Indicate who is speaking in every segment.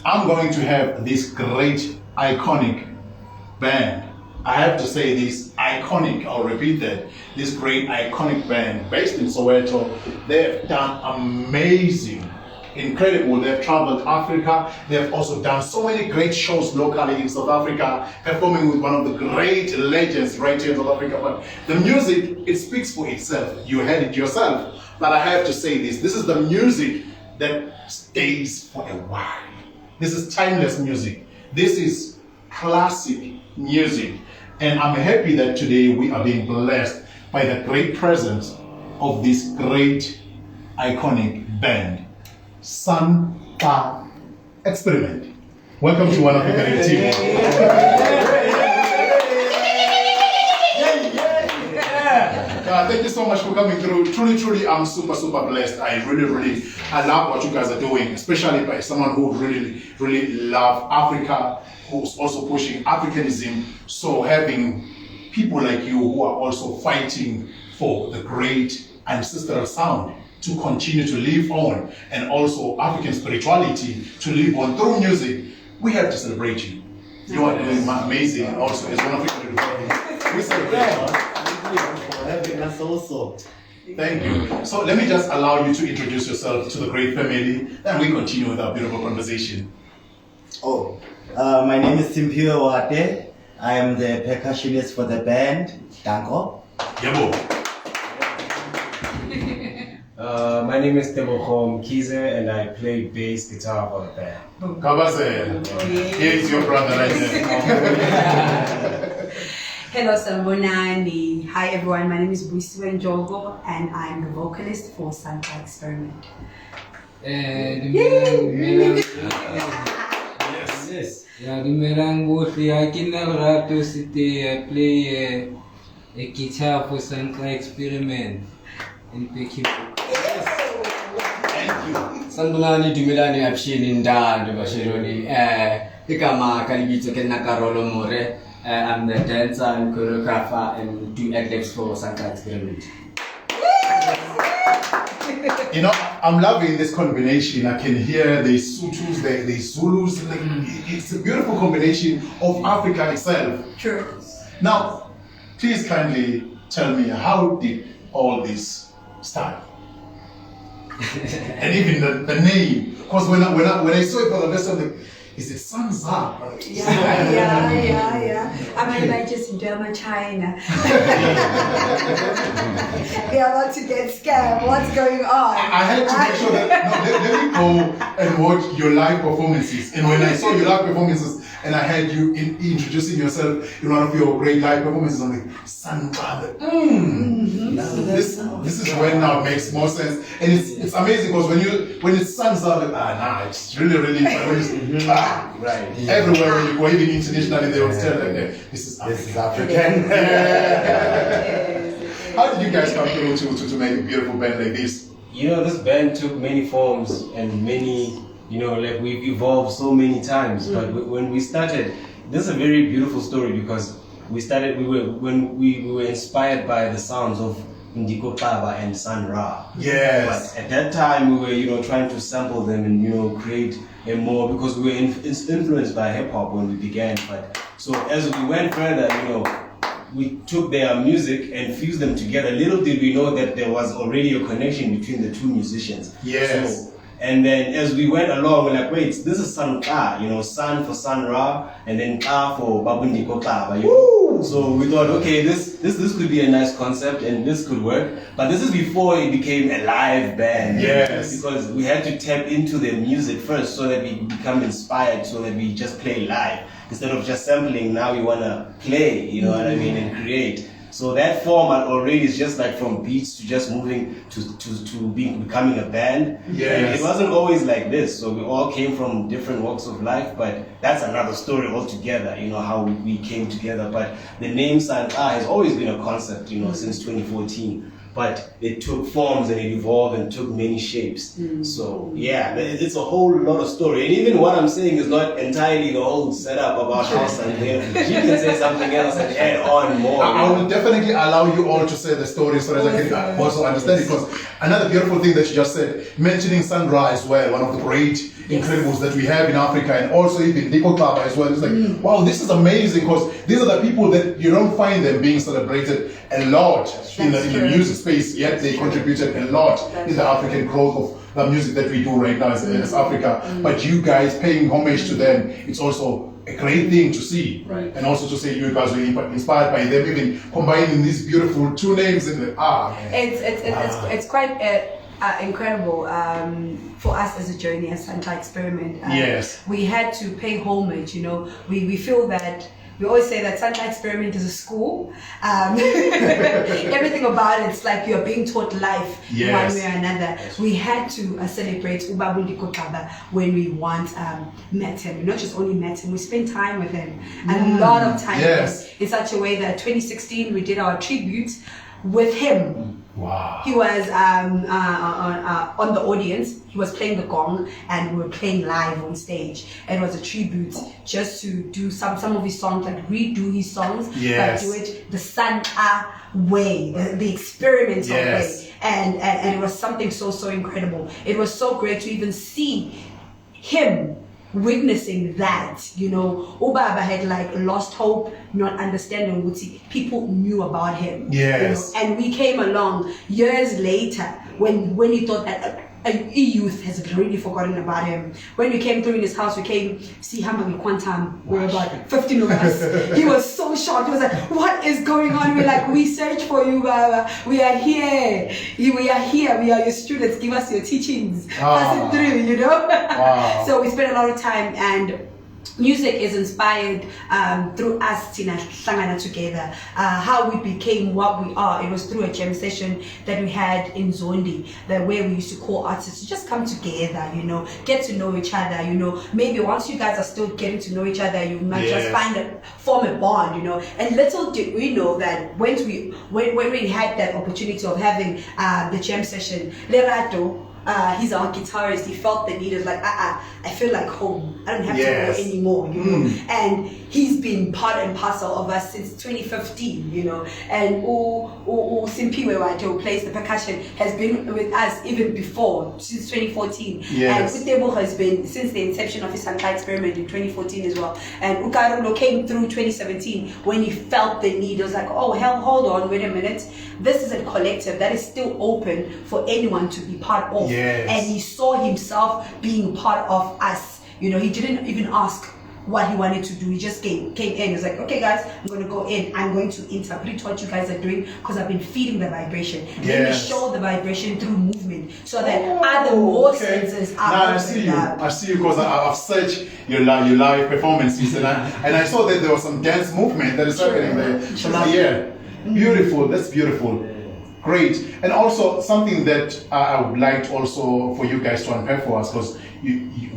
Speaker 1: I'm going to have this great, iconic band. I have to say this iconic, I'll repeat that, this great, iconic band based in Soweto. They've done amazing, incredible. They've traveled Africa. They've also done so many great shows locally in South Africa, performing with one of the great legends right here in South Africa. But the music, it speaks for itself. You heard it yourself. But I have to say this is the music that stays for a while. This is timeless music. This is classic music. And I'm happy that today we are being blessed by the great presence of this great, iconic band, Seitei Experiment. Welcome to one of the great team. Thank you so much for coming through. Truly, I'm super blessed. I love what you guys are doing, especially by someone who really love Africa, who's also pushing Africanism. So having people like you who are also fighting for the great ancestral sound to continue to live on, and also African spirituality to live on through music, we have to celebrate you. You are doing amazing, and also as one of you. We celebrate you.
Speaker 2: For having us also.
Speaker 1: Thank you. So let me just allow you to introduce yourself to the great family, then we continue with our beautiful conversation.
Speaker 2: My name is Simphiwe Watte. I am the percussionist for the band, Njoko.
Speaker 1: Yebo.
Speaker 3: My name is Tebogo, MKhize, and I play bass guitar for the band.
Speaker 1: Kabase. Here is your brother right there.
Speaker 4: Hello, Sanbonani. Hi, everyone. My name is Buyisiwe Njoko, and I'm the vocalist for Seitei Experiment.
Speaker 3: Yes.
Speaker 5: Yeah, I can Lerato, Seitei. I play a guitar for Seitei Experiment in Percussions.
Speaker 1: Thank you.
Speaker 6: Sanbonani dumelani apshini ndando bashironi ikama kalibito kenna Karolo More. I'm the dancer and choreographer and do ad-libs for Seitei Experiment.
Speaker 1: You know, I'm loving this combination. I can hear the Sutus, the Zulus. It's a beautiful combination of Africa itself.
Speaker 4: True.
Speaker 1: Now, please kindly tell me, how did all this start? And even the name, because when I saw it for the first time, is it Sanza?
Speaker 4: Yeah. I mean, like just in German China. We are about to get scared. What's going on?
Speaker 1: I had to make sure that, let me go and watch your live performances. And when I saw your live performances, and I had you introducing yourself in one of your great live performances, I'm like, Sanza. This is when now it makes more sense. And it's amazing because when it's Sanza, it's really right. Everywhere when you go, even internationally, they will tell them this is African. How did you guys come through to make a beautiful band like this?
Speaker 3: You know, this band took many forms and many, like we've evolved so many times. But when we started, this is a very beautiful story because we were inspired by the sounds of Njoko and Sun Ra.
Speaker 1: Yes.
Speaker 3: But at that time, we were, trying to sample them and, create a more, because we were influenced by hip hop when we began. But so as we went further, we took their music and fused them together. Little did we know that there was already a connection between the two musicians.
Speaker 1: Yes.
Speaker 3: So, and then as we went along, we're like, wait, this is Sun Ka, Sun for Sun Ra, and then Ka for Babu Njoko Ka. So we thought, okay, this could be a nice concept and this could work. But this is before it became a live band.
Speaker 1: Yes.
Speaker 3: Because we had to tap into the music first so that we become inspired, so that we just play live. Instead of just sampling, now we want to play, what I mean, and create. So that format already is just like from beats to just moving to becoming a band.
Speaker 1: Yes.
Speaker 3: And it wasn't always like this. So we all came from different walks of life, but that's another story altogether, how we came together. But the name Seitei has always been a concept, since 2014. But it took forms and it evolved and took many shapes. So yeah, it's a whole lot of story. And even what I'm saying is not entirely the whole setup of our house. And you can say something else and add on more.
Speaker 1: I will definitely allow you all to say the story so that I can also understand it. Because another beautiful thing that you just said, mentioning Sun Ra as well, one of the great incredibles that we have in Africa, and also even Diko Club as well. It's like, wow, this is amazing, because these are the people that you don't find them being celebrated a lot in the music space, yet they contributed a lot in the African growth of the music that we do right now as Africa. But you guys paying homage to them, it's also a great thing to see, and also to say you guys were inspired by them, even combining these beautiful two names in the
Speaker 4: It's quite incredible for us as a journey, as Seitei Experiment.
Speaker 1: Yes,
Speaker 4: we had to pay homage. You know, we feel that. We always say that Seitei Experiment is a school. Everything about it's like you're being taught life one way or another. We had to celebrate Ubabundi Kokaba when we met him. We not just only met him, we spent time with him. A lot of time with him, in such a way that 2016 we did our tribute with him.
Speaker 1: Wow.
Speaker 4: He was on the audience. He was playing the gong, and we were playing live on stage. And it was a tribute just to do some of his songs, like redo his songs, but do it the Santa way, the experimental way. And it was something so incredible. It was so great to even see him witnessing that, you know. Ubaba had like lost hope, not understanding what people knew about him.
Speaker 1: Yes.
Speaker 4: You know? And we came along years later when he thought that a youth has already forgotten about him. When we came through in his house, we came see him in Quantum. We were about 15 of us. He was so shocked. He was like, "What is going on?" We're like, "We search for you, Baba. We are here. We are here. We are your students. Give us your teachings. Pass it through, you know." So we spent a lot of time, and music is inspired through us Tina Hlangana together. How we became what we are, it was through a jam session that we had in Zondi, where we used to call artists to just come together, you know, get to know each other, you know. Maybe once you guys are still getting to know each other, you might just form a bond, you know. And little did we know that when we had that opportunity of having the jam session, Lerato, he's our guitarist. He felt the need of like, I feel like home. I don't have to go anymore, you know. And he's been part and parcel of us since 2015, you know. And Simphiwe, Watte, who plays the percussion, has been with us even before, since 2014. And Tebogo has been since the inception of his Seitei Experiment in 2014 as well. And Karolo came through 2017 when he felt the need. It was like, oh hell, hold on, wait a minute. This is a collective that is still open for anyone to be part of. And he saw himself being part of us. You know, he didn't even ask what he wanted to do. He just came in. He was like, okay guys, I'm going to go in. I'm going to interpret what you guys are doing, because I've been feeding the vibration. Let me show the vibration through movement, so that other more senses are
Speaker 1: now I see you because I've searched your live performances, and I saw that there was some dance movement that is happening there. Beautiful. That's beautiful. Great. And also something that I would like also for you guys to unpack for us, because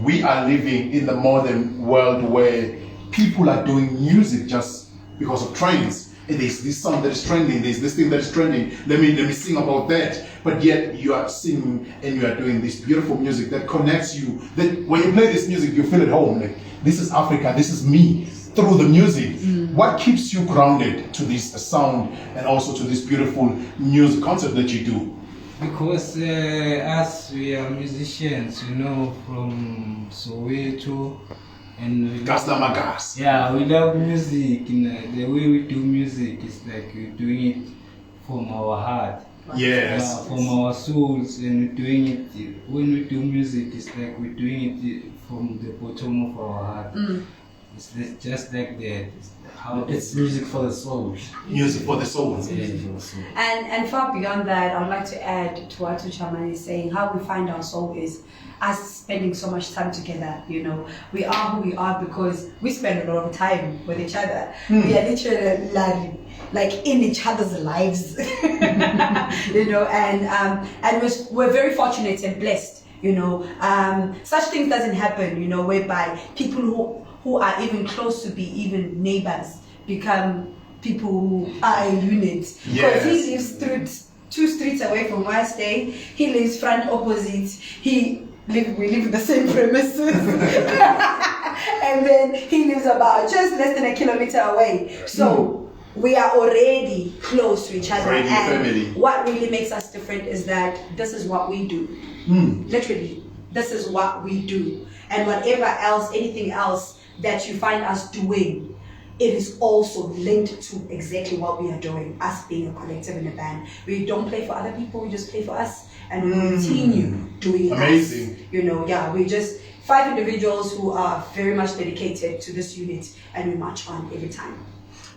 Speaker 1: we are living in the modern world where people are doing music just because of trends. And there's this song that is trending, there's this thing that is trending, let me sing about that. But yet you are singing and you are doing this beautiful music that connects you, that when you play this music you feel at home, like this is Africa, this is me, through the music. What keeps you grounded to this sound and also to this beautiful music concept that you do?
Speaker 5: Because us, we are musicians, you know, from Soweto, and we love music. The way we do music is like we're doing it from our heart, from our souls, and we're doing it. When we do music, it's like we're doing it from the bottom of our heart. It's just like that. It's music for the soul.
Speaker 1: Music for the soul.
Speaker 4: And far beyond that, I would like to add to what Chairman is saying. How we find our soul is us spending so much time together. You know, we are who we are because we spend a lot of time with each other. We are literally like in each other's lives. You know, and we're very fortunate and blessed. You know, such things doesn't happen. You know, whereby people who are even close to be even neighbors become people who are a unit. Because he lives 2 streets away from where I stay. He lives front opposite. We live in the same premises. And then he lives about just less than a kilometer away. So we are already close to each other. And family. What really makes us different is that this is what we do. Literally, this is what we do. And whatever else, anything else that you find us doing, it is also linked to exactly what we are doing, us being a collective in a band. We don't play for other people, we just play for us, and we continue doing it.
Speaker 1: Amazing.
Speaker 4: Us. You know, yeah, we just 5 individuals who are very much dedicated to this unit, and we march on every time.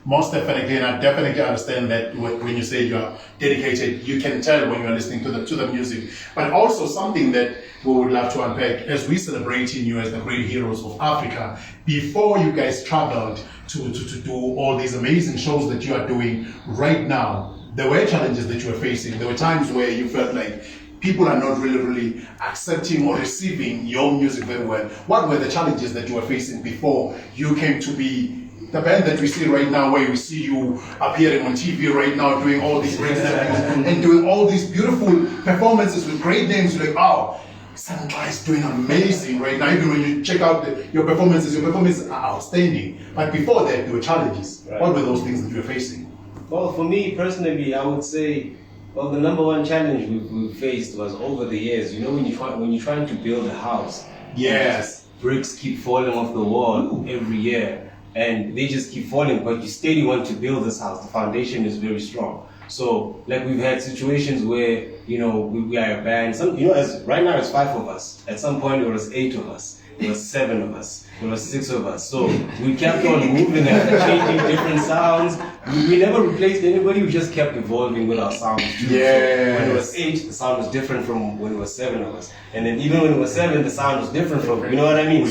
Speaker 1: Most definitely, and I definitely understand that when you say you're dedicated, you can tell when you're listening to the music. But also something that we would love to unpack as we celebrating you as the great heroes of Africa. Before you guys traveled to do all these amazing shows that you are doing right now, there were challenges that you were facing. There were times where you felt like people are not really accepting or receiving your music very well. What were the challenges that you were facing before you came to be the band that we see right now, where we see you appearing on TV right now, doing all these great interviews and doing all these beautiful performances with great names? You're like, oh, Sandra is doing amazing right now. Even when you check out your performances are outstanding. But before that, there were challenges. Right. What were those things that you were facing?
Speaker 3: Well, for me personally, I would say, well, the number one challenge we faced was over the years. You know, when you're trying to build a house,
Speaker 1: yes,
Speaker 3: bricks keep falling off the wall every year. And they just keep falling, but you steady want to build this house. The foundation is very strong. So, like, we've had situations where, you know, we are a band. As right now it's 5 of us. At some point it was 8 of us. It was 7 of us. It was 6 of us. So we kept on moving and changing different sounds. We never replaced anybody. We just kept evolving with our sounds too.
Speaker 1: Yes.
Speaker 3: So when it was 8, the sound was different from when it was 7 of us. And then even when it was 7, the sound was different from, you know what I mean?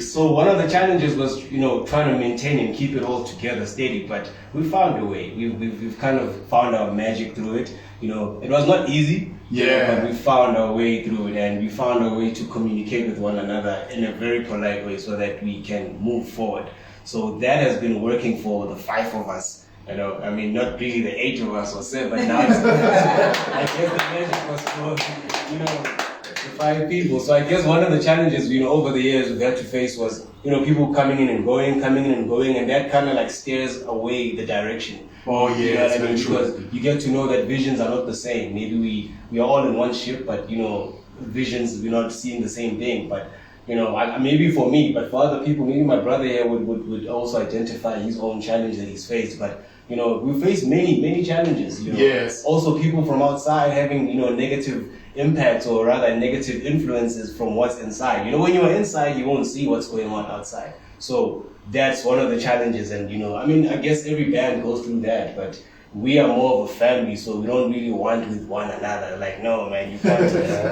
Speaker 3: So one of the challenges was, you know, trying to maintain and keep it all together steady. But we found a way. We've kind of found our magic through it. You know, it was not easy.
Speaker 1: Yeah.
Speaker 3: But we found our way through it, and we found a way to communicate with one another in a very polite way so that we can move forward. So that has been working for the 5 of us. You know, I mean, not really the 8 of us or 7, but now I guess the magic was for, you know, the 5 people. So I guess one of the challenges, you know, over the years we've had to face was, you know, people coming in and going, and that kind of like steers away the direction.
Speaker 1: Oh yeah,
Speaker 3: you know
Speaker 1: that's very true.
Speaker 3: Because you get to know that visions are not the same. Maybe we are all in one ship, but you know, visions, we're not seeing the same thing. But you know, maybe for me, but for other people, maybe my brother here would also identify his own challenge that he's faced. But you know, we face many challenges. You know?
Speaker 1: Yes.
Speaker 3: Also, people from outside having, you know, negative impacts, or rather negative influences from what's inside. You know, when you're inside, you won't see what's going on outside. So that's one of the challenges. And you know, I mean, I guess every band goes through that, but we are more of a family, so we don't really want with one another. Like, no, man, you can't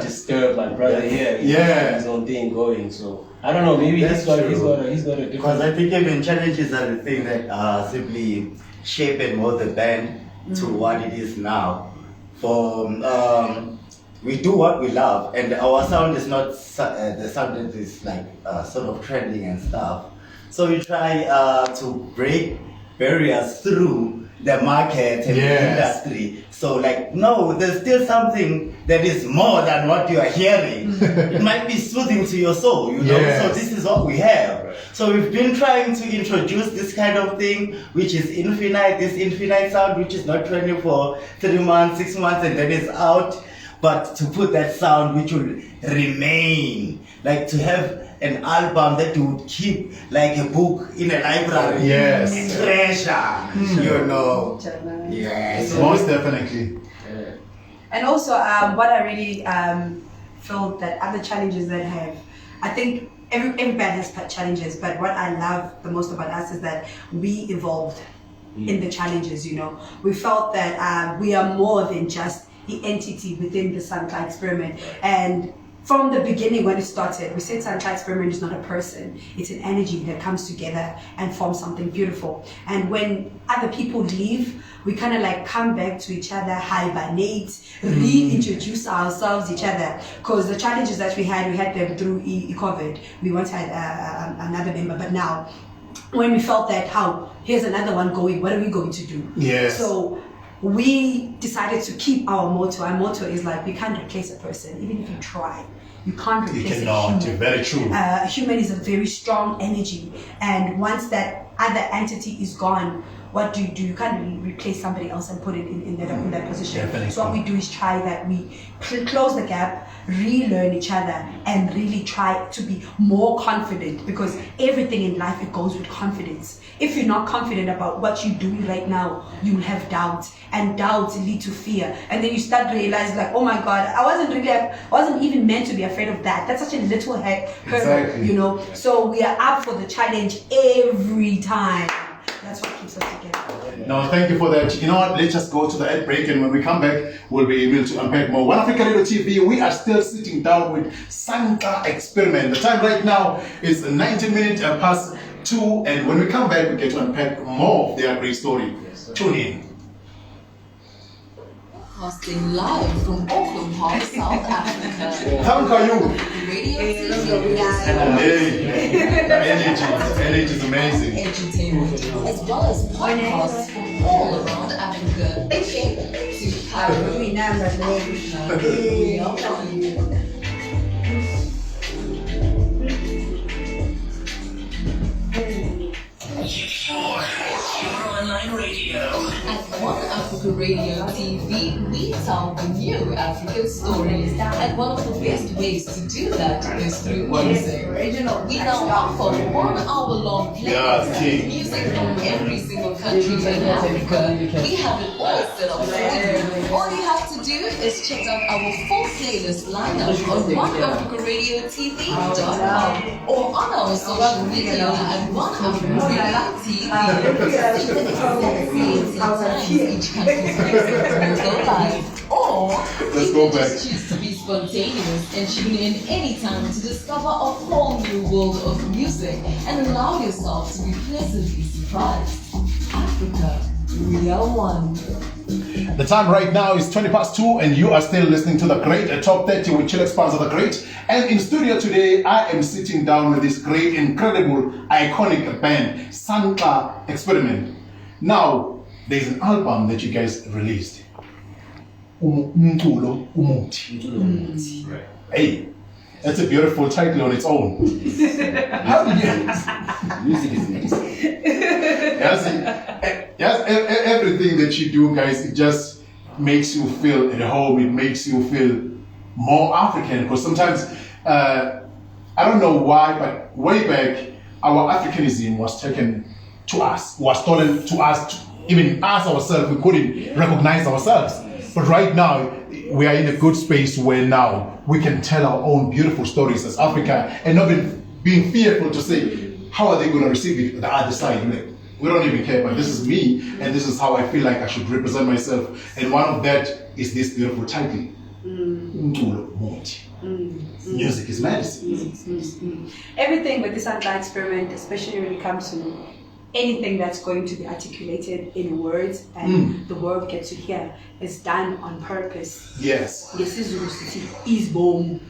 Speaker 3: disturb my brother here. He has his own thing going. So I don't know. Maybe he's got a different.
Speaker 2: Because I think even challenges are the thing that simply shape and mold the band to what it is now. For we do what we love, and our sound is not the sound that is like sort of trending and stuff. So we try to break barriers through the market and the industry. So like, no, there's still something that is more than what you are hearing. It might be soothing to your soul, you know. So this is what we have. So we've been trying to introduce this kind of thing, which is infinite, this infinite sound, which is not trending for 3 months, 6 months, and then it's out. But to put that sound which will remain, like to have an album that you would keep like a book in a library.
Speaker 1: Yes.
Speaker 2: Treasure, you know. Yes.
Speaker 1: Most definitely.
Speaker 4: And also, what I really feel that other challenges that I think every band has challenges, but what I love the most about us is that we evolved in the challenges, you know. We felt that we are more than just the entity within the Seitei experiment. And from the beginning when it started, we said Seitei experiment is not a person, it's an energy that comes together and forms something beautiful. And when other people leave, we kind of like come back to each other, hibernate, reintroduce ourselves, each other. Because the challenges that we had them through COVID. We once had another member, but now when we felt that, here's another one going, what are we going to do?
Speaker 1: Yes.
Speaker 4: So we decided to keep our motto. Our motto is like, we can't replace a person, even if you try. You can't replace a human.
Speaker 1: Very true.
Speaker 4: A human is a very strong energy, and once that other entity is gone, what do? You can't really replace somebody else and put it in that position.
Speaker 1: Definitely.
Speaker 4: So what we do is try that we close the gap, relearn each other, and really try to be more confident, because everything in life, it goes with confidence. If you're not confident about what you're doing right now, you'll have doubts, and doubts lead to fear, and then you start realizing like, oh my God, I wasn't even meant to be afraid of that. That's such a little hurdle,
Speaker 1: Exactly.
Speaker 4: you know. So we are up for the challenge every time. That's what keeps us together.
Speaker 1: No, thank you for that. You know what? Let's just go to the ad break, and when we come back, we'll be able to unpack more. One Africa Radio TV, we are still sitting down with Santa Experiment. The time right now is 19 minutes past 2, and when we come back, we get to unpack more of their great story. Tune in.
Speaker 7: Broadcasting live from Auckland Park, South Africa.
Speaker 1: Thank you.
Speaker 7: Radio
Speaker 1: Hey, the energy is amazing.
Speaker 7: entertainment, as well as podcasts from all around Africa. Came to Karolo. We are one.
Speaker 8: Online radio.
Speaker 7: At One Africa Radio TV, we tell the new African stories. And one of the best ways to do that is through music. We now offer 1 hour-long playlist of music from every single country in Africa. We have it all set up for you. All you have to do is check out our full playlist lineup on OneAfricaRadioTV.com or on our social media at One Africa Radio TV. Each country's music will go live. Or
Speaker 1: Let's
Speaker 7: you
Speaker 1: go
Speaker 7: can
Speaker 1: back.
Speaker 7: just choose to be spontaneous and tune in anytime to discover a whole new world of music and allow yourself to be pleasantly surprised. Africa, we are one.
Speaker 1: The time right now is 20 past 2, and you are still listening to the great Top 30 with Chill Expanse of the Great. And in studio today, I am sitting down with this great, incredible, iconic band, Santa Experiment. Now, there's an album that you guys released. Umculo Umuthi. Hey, that's a beautiful title on its own. How did you?
Speaker 6: Music is medicine.
Speaker 1: Yes, everything that you do, guys, it just makes you feel at home. It makes you feel more African. Because sometimes, I don't know why, but way back, our Africanism was taken to us, was stolen to us, even us ourselves, we couldn't recognize ourselves. But right now, we are in a good space where now we can tell our own beautiful stories as Africa and not being fearful to say, how are they going to receive it the other side? We don't even care, but this is me, and this is how I feel like I should represent myself. And one of that is this beautiful title. Music is medicine.
Speaker 4: Everything with this Santa Experiment, especially when it comes to anything that's going to be articulated in words and the world gets to hear, is done on purpose.
Speaker 1: Yes.
Speaker 4: This is is boom.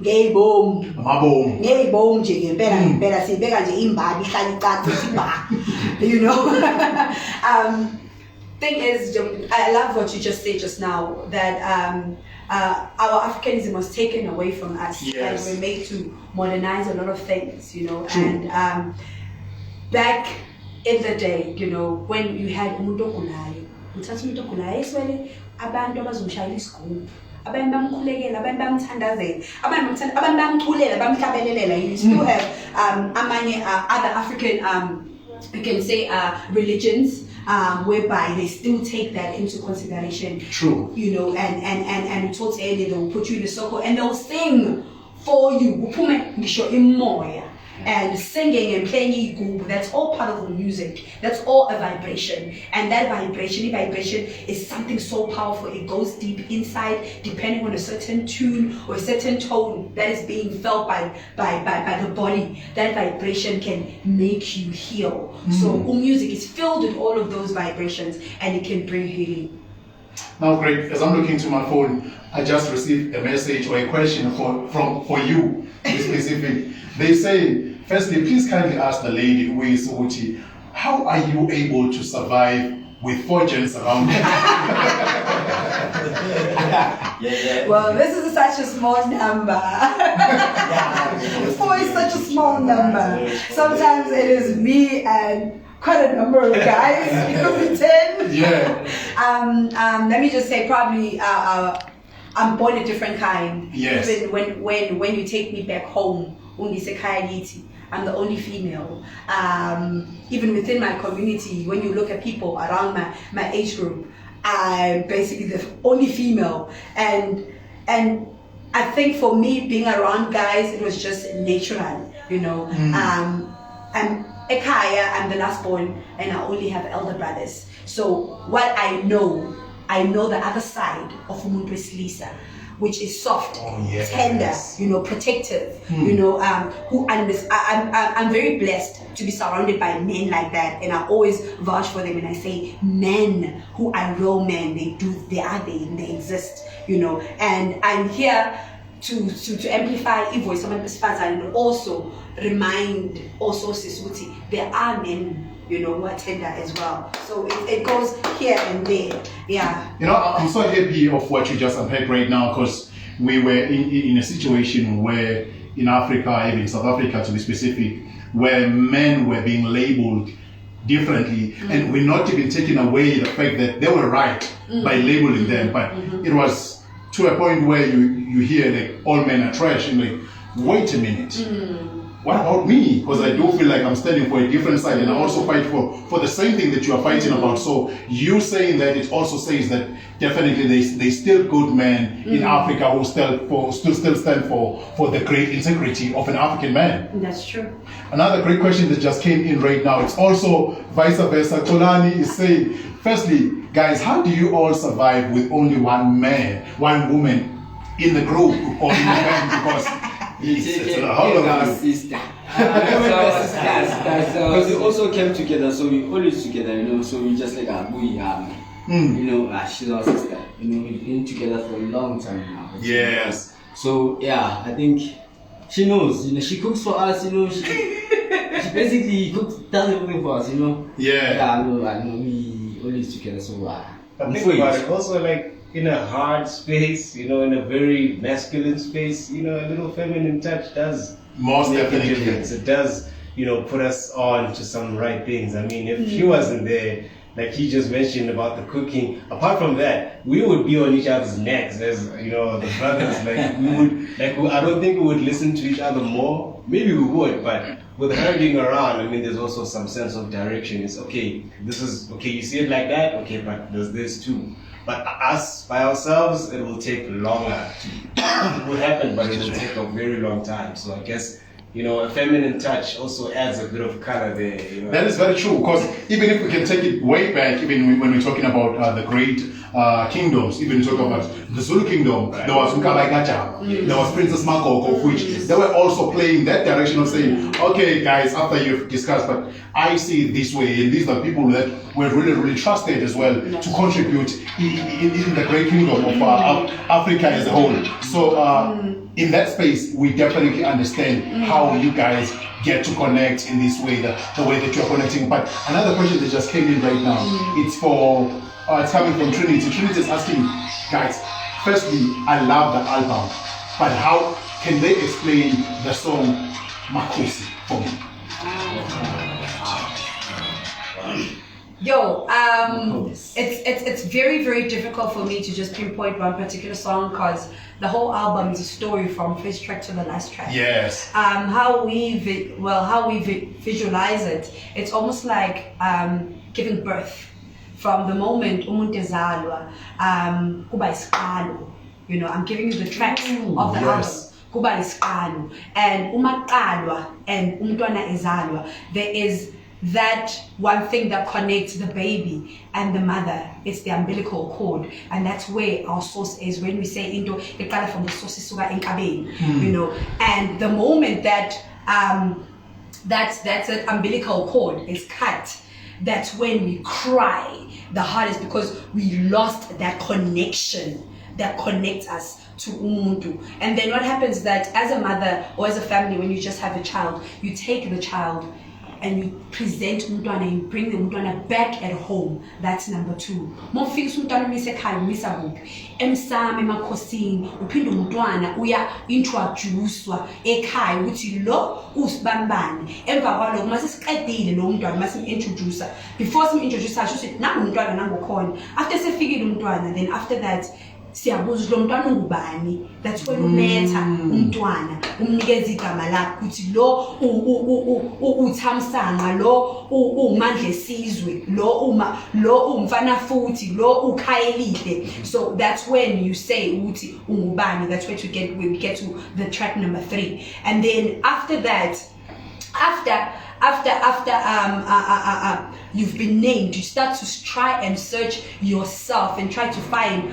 Speaker 4: Gay boom.
Speaker 1: Mabom.
Speaker 4: Gay boom, you know. Thing is, I love what you just said just now, that our Africanism was taken away from us,
Speaker 1: Yes.
Speaker 4: and we're made to modernize a lot of things, you know.
Speaker 1: True.
Speaker 4: And back in the day, you know, when you had umuntu ogulayo, uthatha umuntu ogulayo eswele abantu abazomshayela isigubhu, abantu bamkhulekela, abantu bamthandazela, abantu bamculela, bamhlabelelela. You still have amanye other African you can say religions whereby they still take that into consideration.
Speaker 1: True.
Speaker 4: You know, and we told earlier, they will put you in a circle and they'll sing for you. Uphume ngisho imoya. And singing and playing igubu, that's all part of the music. That's all a vibration. And that vibration is something so powerful. It goes deep inside, depending on a certain tune or a certain tone that is being felt by the body. That vibration can make you heal. So music is filled with all of those vibrations, and it can bring healing.
Speaker 1: Now, great. As I'm looking to my phone, I just received a message or a question for you, to be specific. They say, firstly, please kindly ask the lady who is Uchi, how are you able to survive with 4 gents around you?
Speaker 4: Well, this is such a small number. 4 is such a small number. Sometimes it is me and quite a number of guys. It could be 10.
Speaker 1: Yeah.
Speaker 4: Let me just say, probably I'm born a different kind.
Speaker 1: Yes.
Speaker 4: Even when you take me back home, I'm the only female. Even within my community, when you look at people around my age group, I'm basically the only female. And I think for me, being around guys, it was just natural, you know. I'm Ekaya, I'm the last born, and I only have elder brothers. So what I know the other side of umuntu wesilisa, which is soft, tender, you know, protective, you know, I'm very blessed to be surrounded by men like that, and I always vouch for them, and I say men who are real men, they exist, you know, and I'm here to amplify voice of and also remind also Sisuti there are men, you know, who are tender as well. So it goes here and there. Yeah.
Speaker 1: You know, I'm so happy of what you just unpacked right now, because we were in a situation where in Africa, even South Africa to be specific, where men were being labeled differently, and we're not even taking away the fact that they were right by labeling them, but it was to a point where you hear like all men are trash, and like, wait a minute, what about me? Because I do feel like I'm standing for a different side, and I also fight for the same thing that you are fighting about. So you saying that, it also says that definitely there's still good men in Africa who still stand for the great integrity of an African man.
Speaker 4: That's true.
Speaker 1: Another great question that just came in right now, it's also vice versa. Tolani is saying, firstly, guys, how do you all survive with only one woman in the group or in the band? Because it's a whole lot of
Speaker 6: sister.
Speaker 5: Because
Speaker 6: we also came together, so we always together, you know. So we just like you know, she's our sister. You know, we've been together for a long time now.
Speaker 1: Yes.
Speaker 6: So yeah, I think she knows. You know, she cooks for us. You know, she basically does everything for us. You know.
Speaker 1: Yeah.
Speaker 6: Yeah, I know. We always together. So
Speaker 3: But think about it. Also, like in a hard space, you know, in a very masculine space, you know, a little feminine touch does
Speaker 1: most
Speaker 3: make a
Speaker 1: definitely
Speaker 3: difference. It does, you know, put us on to some right things. I mean, if she wasn't there, like he just mentioned about the cooking, apart from that, we would be on each other's necks as, you know, the brothers. Like we would, I don't think we would listen to each other more. Maybe we would, but with her being around, I mean, there's also some sense of direction. It's okay, this is okay, you see it like that, okay, but there's this too. But us by ourselves, it will take longer. It will happen, but it will take a very long time. So I guess, you know, a feminine touch also adds a bit of color there. You know?
Speaker 1: That is very true, because even if we can take it way back, even when we're talking about the great kingdoms, even talk about the Zulu kingdom, there was Nkabai Gacha, there was Princess Makoko, which they were also playing that direction of saying, okay guys, after you've discussed, but I see it this way, and these are people that were really, really trusted as well to contribute in the great kingdom of Africa as a whole. So in that space, we definitely understand how you guys get to connect in this way, the way that you're connecting. But another question that just came in right now, it's coming from Trinity. Trinity is asking, guys, firstly, I love the album, but how can they explain the song Makosi for me?
Speaker 4: Yo, it's very, very difficult for me to just pinpoint one particular song, because the whole album is a story from first track to the last track.
Speaker 1: Yes.
Speaker 4: How we visualize it, it's almost like giving birth. From the moment umuntu ezalwa, kuba isiqalo. You know, I'm giving you the tracks of the album. Kuba isiqalo, and uma qalwa and umntwana ezalwa, there is that one thing that connects the baby and the mother. It's the umbilical cord, and that's where our source is. When we say into iqala from the source isuka enkabeni, you know, and the moment that that's an umbilical cord is cut, that's when we cry the hardest, because we lost that connection that connects us to umuntu. And then what happens that as a mother or as a family, when you just have a child, you take the child and you present umntwana and you bring the umntwana back at home. That's number 2. Mofika umntwana mise ekhaya umisa kuphi? Emsamo emakhosini uphinde umntwana uya introducewa ekhaya ukuthi lo usibambane. Emva kwalokho mase siqedile lo umntwana mase introducer. Before sim introduce asho ukuthi nangu umntwana nangu khona. After sefikile umntwana, then after that siyabuza lo mntwana ungubani. That's when umetha umntwana umnikeza igama lakhe ukuthi lo uthamsanqa, lo umandla esizwe, lo umfana futhi, lo ukhayelihle. So that's when you say ukuthi ungubani. That's where we get to the track number 3. And then after that, after you've been named, you start to try and search yourself and try to find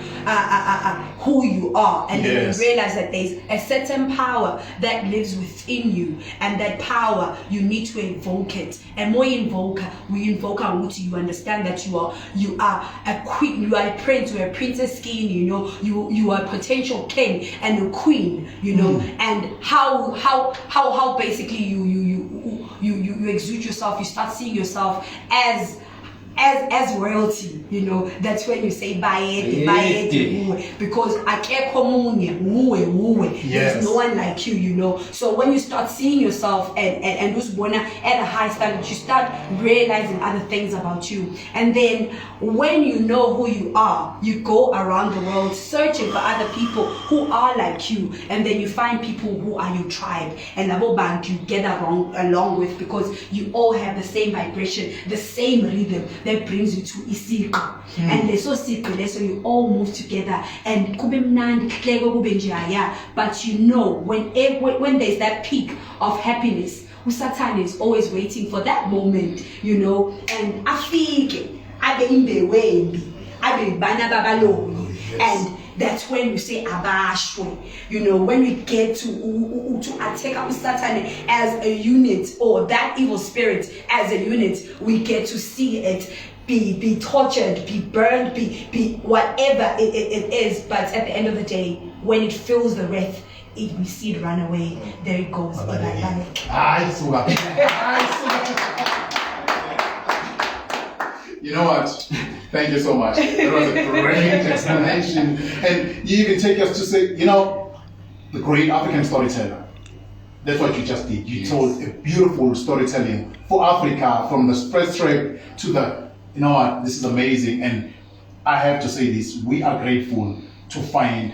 Speaker 4: who you are, and then you realize that there's a certain power that lives within you, and that power you need to invoke it. And we invoke Wuti. You understand that you are a queen, you are a prince, you are a princess king, you are a potential king and a queen, and how basically you exude yourself. You start seeing yourself as royalty, That's when you say Bayete, because there's no one like you, So when you start seeing yourself and at a high standard, you start realizing other things about you. And then when you know who you are, you go around the world searching for other people who are like you, and then you find people who are your tribe, and the band you get along with, because you all have the same vibration, the same rhythm that brings you to Isiko. And they're so secret, so you all move together. And but when there's that peak of happiness, Satan is always waiting for that moment, and I think in the way, and that's when you say Abashwe. When we get to attack our Satan as a unit, or that evil spirit as a unit, we get to see it be tortured, be burned, be whatever it is. But at the end of the day, when it fills the wreath, we see it run away. There it goes.
Speaker 1: You know what? Thank you so much. It was a great explanation. And you even take us to say, the great African storyteller. That's what you just did. You told a beautiful storytelling for Africa, from the spread trade to the, this is amazing. And I have to say this, we are grateful to find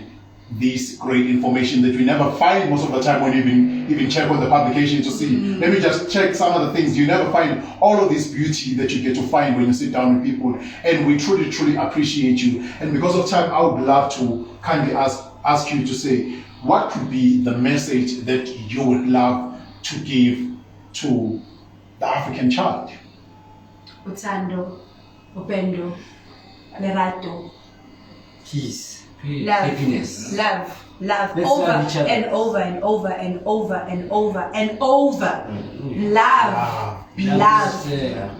Speaker 1: this great information that we never find most of the time when you even check on the publication to see. Let me just check some of the things. You never find all of this beauty that you get to find when you sit down with people. And we truly, truly appreciate you. And because of time, I would love to kindly ask you to say, what could be the message that you would love to give to the African child?
Speaker 4: Utsando, upendo, Lerato,
Speaker 6: peace.
Speaker 4: Love,
Speaker 6: happiness,
Speaker 4: love,
Speaker 6: Let's
Speaker 4: over
Speaker 6: love each other.
Speaker 4: and over and over and over and over and over. Love,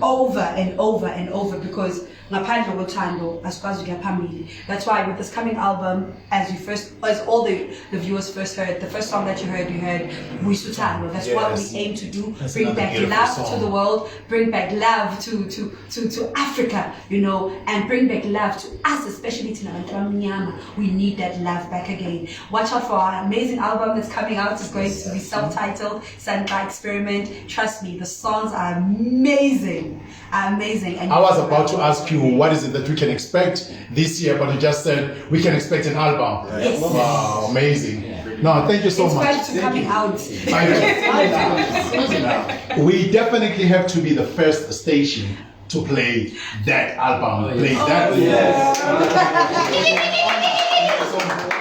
Speaker 4: over and over and over, because ngaphandle kothando asikwazi ukuya phambili. That's why with this coming album, as all the viewers first heard, the first song that you heard Buyisiwe. That's what we aim to do. Bring back love to the world, bring back love to Africa, and bring back love to us, especially to Nabantu Abamnyama. We need that love back again. Watch out for our amazing album that's coming out. It's going to be self-titled Sandra Experiment. Trust me, the songs are amazing. And
Speaker 1: I was about to ask you, what is it that we can expect this year, but you just said we can expect an album.
Speaker 4: Yes.
Speaker 1: Wow, amazing. No, thank you so much.
Speaker 4: It's coming out.
Speaker 1: We definitely have to be the first station to play that album. Play that. Thank you so much.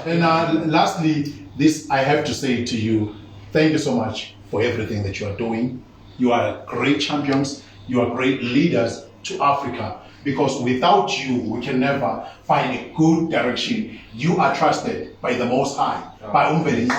Speaker 1: And lastly, this I have to say to you, thank you so much for everything that you are doing. You are great champions. You are great leaders to Africa, because without you, we can never find a good direction. You are trusted by the Most High, by Untembile,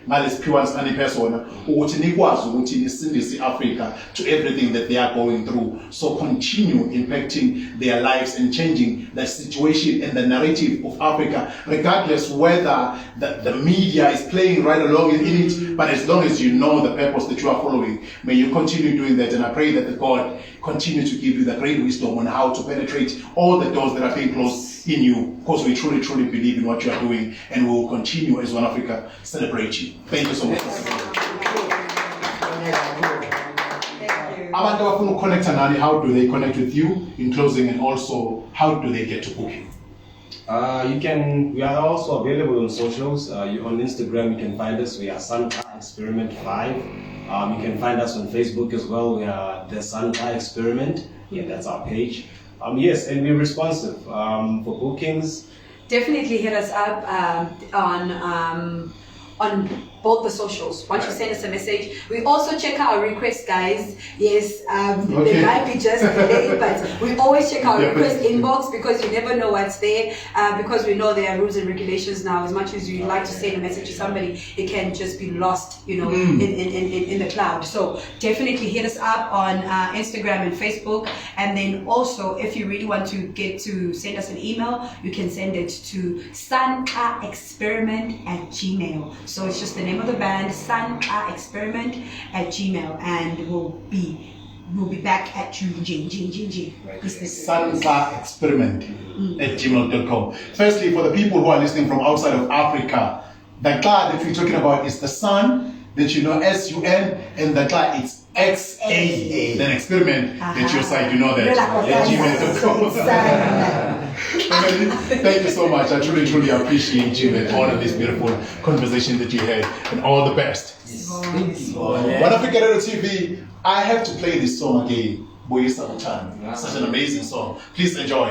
Speaker 1: ngalesiphiwa sikaniphe sona ukuthi nikwazi ukuthi nisindise iAfrica to everything that they are going through. So continue impacting their lives and changing the situation and the narrative of Africa, regardless whether the media is playing right along in it, but as long as you know the purpose that you are following, may you continue doing that. And I pray that the God continue to give you the great wisdom on how to penetrate all the doors that are being closed in you, because we truly, truly believe in what you are doing, and we will continue as One Africa celebrate you. Thank you so much. Abantu abafuna ukuconnecta nani, how do they connect with you in closing, and also how do they get to book you?
Speaker 3: We are also available on socials. On Instagram, you can find us. We are Seitei Experiment 5. You can find us on Facebook as well. We are the Seitei Experiment. Yeah, that's our page. Yes, and we're responsive for bookings.
Speaker 4: Definitely hit us up on both the socials. Once you send us a message, we also check our requests, guys. Yes, they might be just delayed, but we always check our request inbox, because you never know what's there. Because we know there are rules and regulations now. As much as you like to send a message to somebody, it can just be lost, you know, in the cloud. So definitely hit us up on Instagram and Facebook. And then also, if you really want to send us an email, you can send it to sankaexperiment@gmail. So it's just the name of the band, sankaexperiment@gmail, and we'll be back at you.
Speaker 1: sankaexperiment@gmail.com. Firstly, for the people who are listening from outside of Africa, the cloud that we're talking about is the sun, that you know, SUN, and the cloud it's XA. Then experiment that your side, you know that at gmail.com. Thank you so much. I truly, truly appreciate you and all of this beautiful conversation that you had, and all the best. One Africa Radio TV, I have to play this song again. Buyisiwe, such an amazing song. Please enjoy.